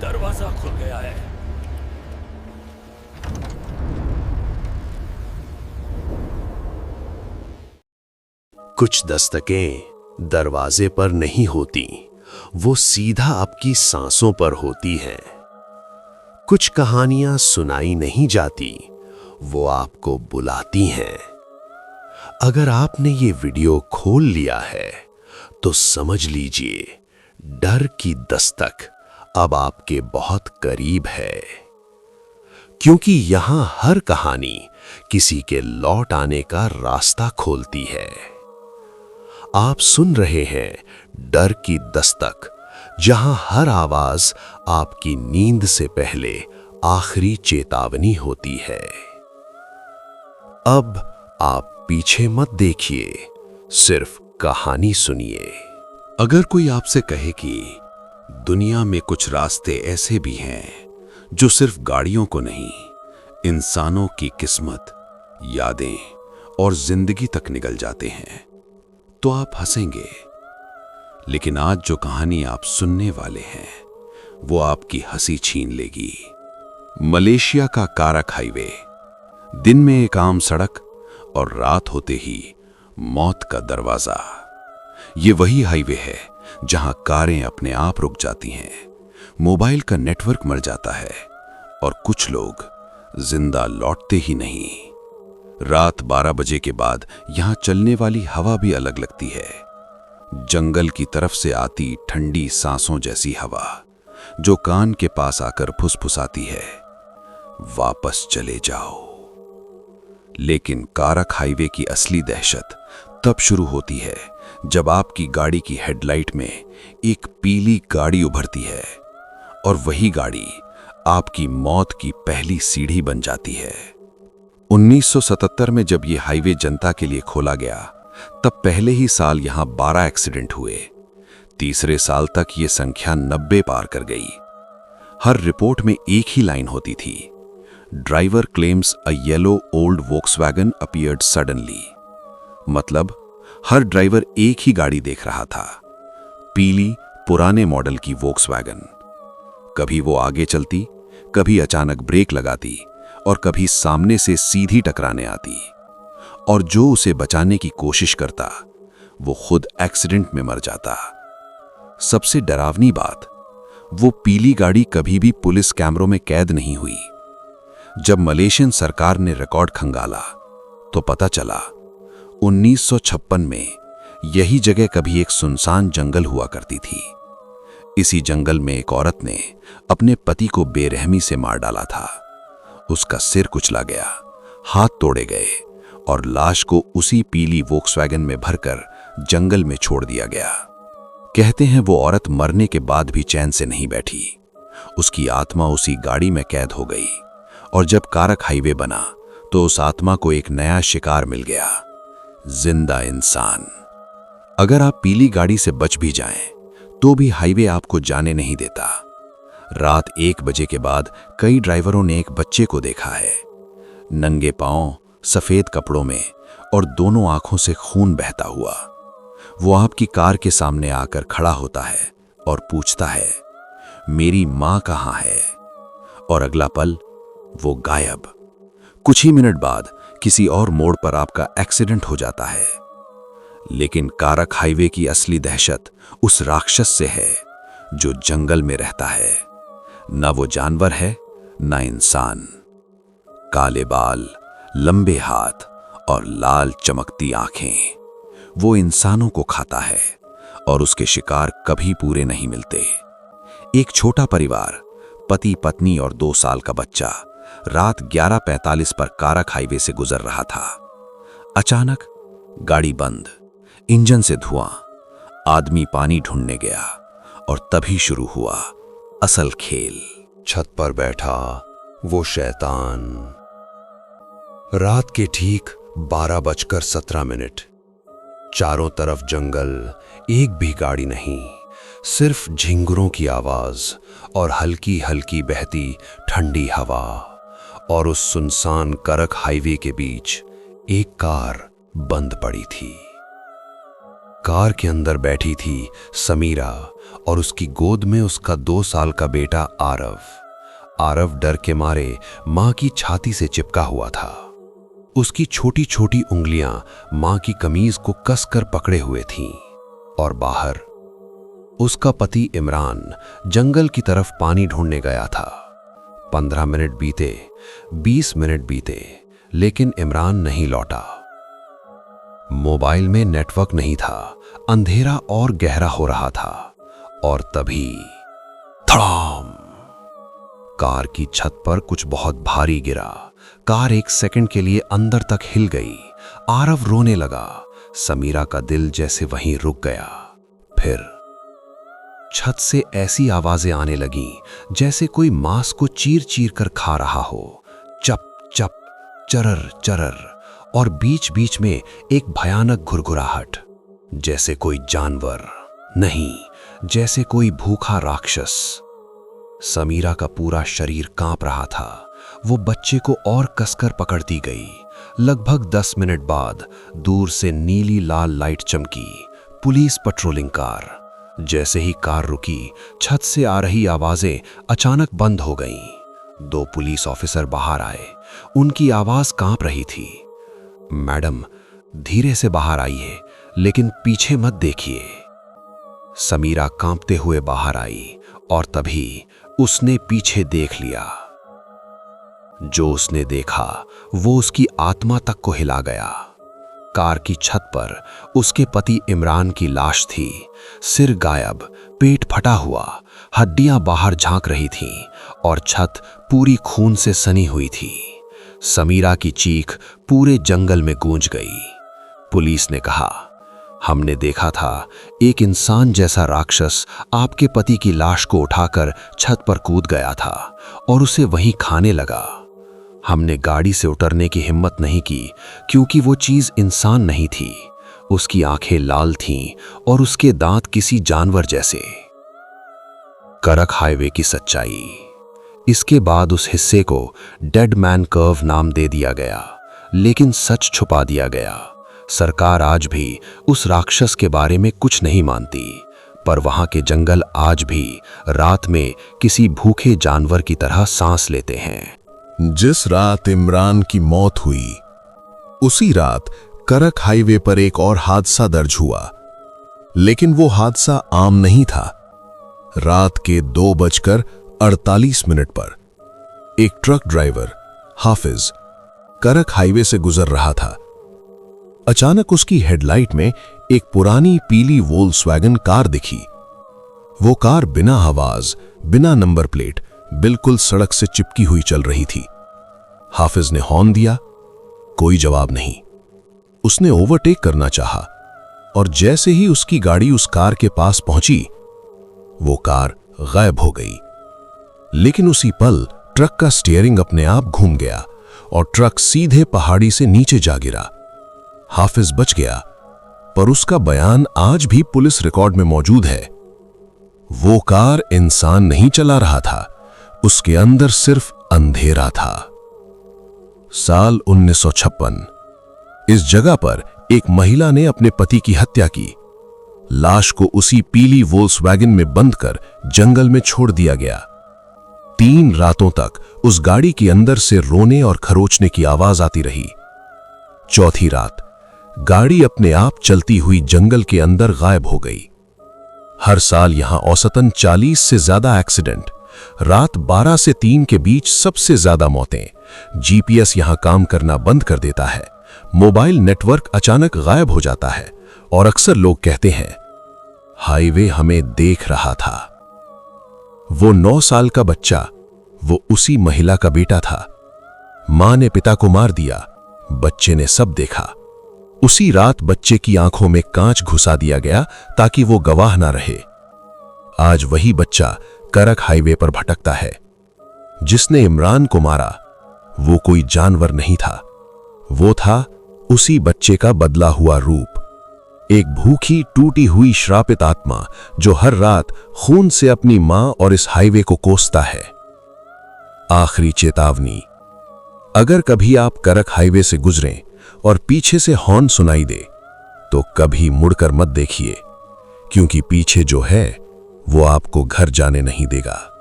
दरवाजा खुल गया है। कुछ दस्तकें दरवाजे पर नहीं होती, वो सीधा आपकी सांसों पर होती हैं। कुछ कहानियां सुनाई नहीं जाती, वो आपको बुलाती हैं। अगर आपने ये वीडियो खोल लिया है तो समझ लीजिए, डर की दस्तक अब आपके बहुत करीब है, क्योंकि यहां हर कहानी किसी के लौट आने का रास्ता खोलती है। आप सुन रहे हैं डर की दस्तक, जहां हर आवाज आपकी नींद से पहले आखिरी चेतावनी होती है। अब आप पीछे मत देखिए, सिर्फ कहानी सुनिए। अगर कोई आपसे कहे कि दुनिया में कुछ रास्ते ऐसे भी हैं जो सिर्फ गाड़ियों को नहीं, इंसानों की किस्मत, यादें और जिंदगी तक निगल जाते हैं, तो आप हंसेंगे। लेकिन आज जो कहानी आप सुनने वाले हैं वो आपकी हंसी छीन लेगी। मलेशिया का काराक हाईवे, दिन में एक आम सड़क और रात होते ही मौत का दरवाजा। ये वही हाईवे है जहां कारें अपने आप रुक जाती हैं, मोबाइल का नेटवर्क मर जाता है और कुछ लोग जिंदा लौटते ही नहीं। रात 12 बजे के बाद यहां चलने वाली हवा भी अलग लगती है। जंगल की तरफ से आती ठंडी सांसों जैसी हवा, जो कान के पास आकर फुसफुसाती है, वापस चले जाओ। लेकिन काराक हाईवे की असली दहशत तब शुरू होती है जब आपकी गाड़ी की हेडलाइट में एक पीली गाड़ी उभरती है और वही गाड़ी आपकी मौत की पहली सीढ़ी बन जाती है। 1977 में जब यह हाईवे जनता के लिए खोला गया, तब पहले ही साल यहां 12 एक्सीडेंट हुए। तीसरे साल तक यह संख्या 90 पार कर गई। हर रिपोर्ट में एक ही लाइन होती थी, ड्राइवर क्लेम्स अ yellow old Volkswagen appeared suddenly. मतलब हर ड्राइवर एक ही गाड़ी देख रहा था, पीली पुराने मॉडल की वोक्सवैगन। कभी वो आगे चलती, कभी अचानक ब्रेक लगाती और कभी सामने से सीधी टकराने आती, और जो उसे बचाने की कोशिश करता वो खुद एक्सीडेंट में मर जाता। सबसे डरावनी बात, वो पीली गाड़ी कभी भी पुलिस कैमरों में कैद नहीं हुई। जब मलेशियन सरकार ने रिकॉर्ड खंगाला तो पता चला 1956 में यही जगह कभी एक सुनसान जंगल हुआ करती थी। इसी जंगल में एक औरत ने अपने पति को बेरहमी से मार डाला था। उसका सिर कुचला गया, हाथ तोड़े गए और लाश को उसी पीली वोक्सवैगन में भरकर जंगल में छोड़ दिया गया। कहते हैं वो औरत मरने के बाद भी चैन से नहीं बैठी। उसकी आत्मा उसी गाड़ी में कैद हो गई, और जब काराक हाईवे बना तो उस आत्मा को एक नया शिकार मिल गया, जिंदा इंसान। अगर आप पीली गाड़ी से बच भी जाएं, तो भी हाईवे आपको जाने नहीं देता। रात 1 बजे के बाद कई ड्राइवरों ने एक बच्चे को देखा है, नंगे पांव, सफेद कपड़ों में और दोनों आंखों से खून बहता हुआ। वो आपकी कार के सामने आकर खड़ा होता है और पूछता है, मेरी मां कहां है? और अगला पल वो गायब। कुछ ही मिनट बाद किसी और मोड़ पर आपका एक्सीडेंट हो जाता है। लेकिन काराक हाईवे की असली दहशत उस राक्षस से है जो जंगल में रहता है। ना वो जानवर है, ना इंसान। काले बाल, लंबे हाथ और लाल चमकती आंखें। वो इंसानों को खाता है और उसके शिकार कभी पूरे नहीं मिलते। एक छोटा परिवार, पति पत्नी और 2 साल का बच्चा, रात 11:45 पर काराक हाईवे से गुजर रहा था। अचानक गाड़ी बंद, इंजन से धुआं, आदमी पानी ढूंढने गया, और तभी शुरू हुआ असल खेल। छत पर बैठा वो शैतान। रात के ठीक 12:17। चारों तरफ जंगल, एक भी गाड़ी नहीं, सिर्फ झिंगुरों की आवाज और हल्की हल्की बहती ठंडी हवा। और उस सुनसान काराक हाईवे के बीच एक कार बंद पड़ी थी। कार के अंदर बैठी थी समीरा और उसकी गोद में उसका 2 साल का बेटा आरव। आरव डर के मारे मां की छाती से चिपका हुआ था। उसकी छोटी छोटी उंगलियां मां की कमीज को कसकर पकड़े हुए थीं और बाहर उसका पति इमरान जंगल की तरफ पानी ढूंढने गया था। 15 मिनट बीते, 20 मिनट बीते, लेकिन इमरान नहीं लौटा। मोबाइल में नेटवर्क नहीं था, अंधेरा और गहरा हो रहा था और तभी धड़ाम! कार की छत पर कुछ बहुत भारी गिरा। कार 1 सेकंड के लिए अंदर तक हिल गई। आरव रोने लगा। समीरा का दिल जैसे वहीं रुक गया। फिर छत से ऐसी आवाजें आने लगीं जैसे कोई मांस को चीर चीर कर खा रहा हो। चप चप, चरर चरर, और बीच बीच में एक भयानक घुरघुराहट, जैसे कोई जानवर नहीं, जैसे कोई भूखा राक्षस। समीरा का पूरा शरीर कांप रहा था। वो बच्चे को और कसकर पकड़ती गई। लगभग 10 मिनट बाद दूर से नीली लाल लाइट चमकी। Police patrolling car. जैसे ही कार रुकी, छत से आ रही आवाजें अचानक बंद हो गईं। 2 पुलिस ऑफिसर बाहर आए। उनकी आवाज कांप रही थी। मैडम, धीरे से बाहर आइए, लेकिन पीछे मत देखिए। समीरा कांपते हुए बाहर आई और तभी उसने पीछे देख लिया। जो उसने देखा वो उसकी आत्मा तक को हिला गया। कार की छत पर उसके पति इमरान की लाश थी। सिर गायब, पेट फटा हुआ, हड्डियां बाहर झांक रही थीं और छत पूरी खून से सनी हुई थी। समीरा की चीख पूरे जंगल में गूंज गई। पुलिस ने कहा, हमने देखा था एक इंसान जैसा राक्षस आपके पति की लाश को उठाकर छत पर कूद गया था और उसे वहीं खाने लगा। हमने गाड़ी से उतरने की हिम्मत नहीं की क्योंकि वो चीज इंसान नहीं थी। उसकी आंखें लाल थीं और उसके दांत किसी जानवर जैसे। करक हाईवे की सच्चाई। इसके बाद उस हिस्से को डेड मैन कर्व नाम दे दिया गया, लेकिन सच छुपा दिया गया। सरकार आज भी उस राक्षस के बारे में कुछ नहीं मानती, पर वहां के जंगल आज भी रात में किसी भूखे जानवर की तरह सांस लेते हैं। जिस रात इमरान की मौत हुई, उसी रात करक हाईवे पर एक और हादसा दर्ज हुआ, लेकिन वो हादसा आम नहीं था। रात के 2:48 पर एक ट्रक ड्राइवर हाफिज करक हाईवे से गुजर रहा था। अचानक उसकी हेडलाइट में एक पुरानी पीली वोल्क्सवैगन कार दिखी। वो कार बिना आवाज, बिना नंबर प्लेट, बिल्कुल सड़क से चिपकी हुई चल रही थी। हाफिज ने हॉर्न दिया, कोई जवाब नहीं। उसने ओवरटेक करना चाहा और जैसे ही उसकी गाड़ी उस कार के पास पहुंची, वो कार गायब हो गई। लेकिन उसी पल ट्रक का स्टीयरिंग अपने आप घूम गया और ट्रक सीधे पहाड़ी से नीचे जा गिरा। हाफिज बच गया, पर उसका बयान आज भी पुलिस रिकॉर्ड में मौजूद है। वो कार इंसान नहीं चला रहा था, उसके अंदर सिर्फ अंधेरा था। साल 1956। इस जगह पर एक महिला ने अपने पति की हत्या की। लाश को उसी पीली वोल्क्सवैगन में बंद कर जंगल में छोड़ दिया गया। 3 रातों तक उस गाड़ी के अंदर से रोने और खरोचने की आवाज आती रही। चौथी रात गाड़ी अपने आप चलती हुई जंगल के अंदर गायब हो गई। हर साल यहां औसतन 40 से ज्यादा एक्सीडेंट, रात 12 से 3 के बीच सबसे ज्यादा मौतें। जीपीएस यहां काम करना बंद कर देता है, मोबाइल नेटवर्क अचानक गायब हो जाता है और अक्सर लोग कहते हैं, हाईवे हमें देख रहा था। वो 9 साल का बच्चा, वो उसी महिला का बेटा था। मां ने पिता को मार दिया, बच्चे ने सब देखा। उसी रात बच्चे की आंखों में कांच घुसा दिया गया ताकि वो गवाह ना रहे। आज वही बच्चा करक हाईवे पर भटकता है। जिसने इमरान को मारा वो कोई जानवर नहीं था, वो था उसी बच्चे का बदला हुआ रूप। एक भूखी, टूटी हुई श्रापित आत्मा जो हर रात खून से अपनी मां और इस हाईवे को कोसता है। आखिरी चेतावनी, अगर कभी आप करक हाईवे से गुजरें और पीछे से हॉर्न सुनाई दे तो कभी मुड़कर मत देखिए, क्योंकि पीछे जो है वो आपको घर जाने नहीं देगा।